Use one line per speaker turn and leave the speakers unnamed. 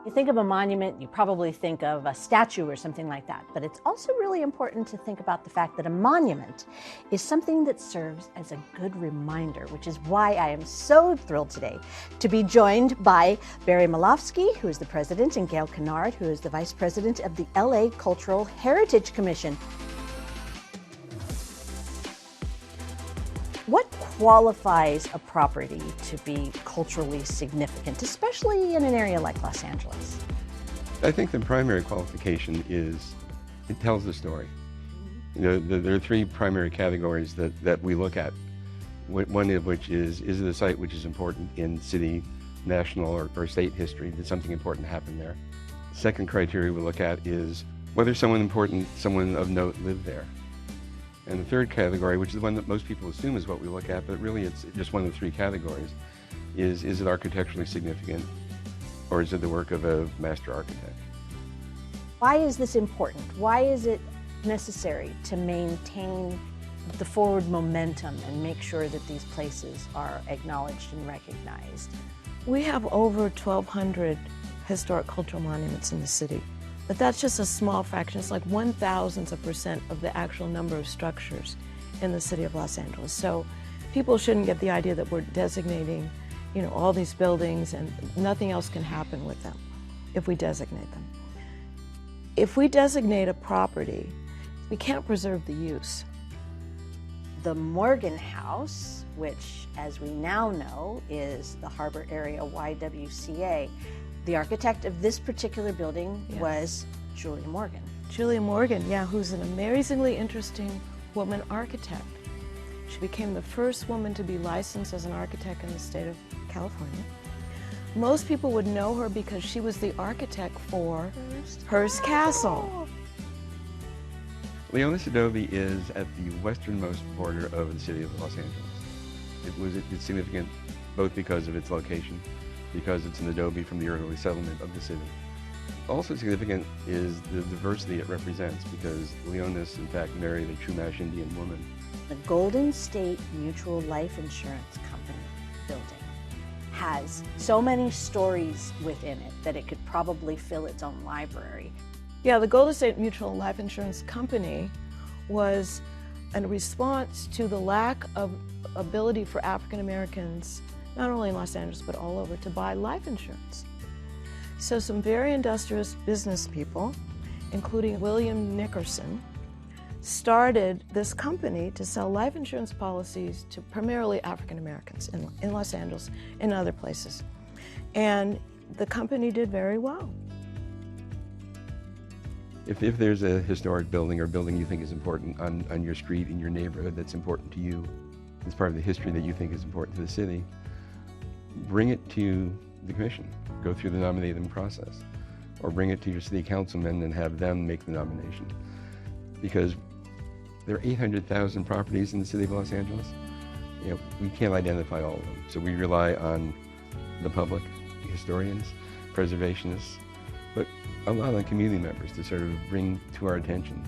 You think of a monument, you probably think of a statue or something like that, but it's also really important to think about the fact that a monument is something that serves as a good reminder, which is why I am so thrilled today to be joined by Barry Malofsky, who is the president, and Gail Kennard, who is the vice president of the LA Cultural Heritage Commission. What qualifies a property to be culturally significant, especially in an area like Los Angeles?
I think the primary qualification is it tells the story. There are three primary categories that we look at. One of which is it a site which is important in city, national, or state history? Did something important happen there? Second criteria we look at is whether someone of note lived there. And the third category, which is the one that most people assume is what we look at, but really it's just one of the three categories, is it architecturally significant, or is it the work of a master architect?
Why is this important? Why is it necessary to maintain the forward momentum and make sure that these places are acknowledged and recognized?
We have over 1,200 historic cultural monuments in the city. But that's just a small fraction. It's like 1,000% of the actual number of structures in the city of Los Angeles. So people shouldn't get the idea that we're designating, all these buildings and nothing else can happen with them if we designate them. If we designate a property, we can't preserve the use.
The Morgan House, which as we now know is the Harbor Area YWCA, the architect of this particular building was Julia Morgan.
Julia Morgan, who's an amazingly interesting woman architect. She became the first woman to be licensed as an architect in the state of California. Most people would know her because she was the architect for Hearst Castle.
Leonis Adobe is at the westernmost border of the city of Los Angeles. It's significant both because of its location, because it's an adobe from the early settlement of the city. Also significant is the diversity it represents, because Leonis, in fact, married a Chumash Indian woman.
The Golden State Mutual Life Insurance Company building has so many stories within it that it could probably fill its own library.
Yeah, the Golden State Mutual Life Insurance Company was a response to the lack of ability for African Americans, not only in Los Angeles, but all over, to buy life insurance. So some very industrious business people, including William Nickerson, started this company to sell life insurance policies to primarily African Americans in Los Angeles and other places. And the company did very well.
If there's a historic building or building you think is important on your street, in your neighborhood, that's important to you, it's part of the history that you think is important to the city, bring it to the commission, go through the nominating process, or bring it to your city councilman and have them make the nomination. Because there are 800,000 properties in the city of Los Angeles. We can't identify all of them. So we rely on the public, historians, preservationists, but a lot of community members to sort of bring to our attention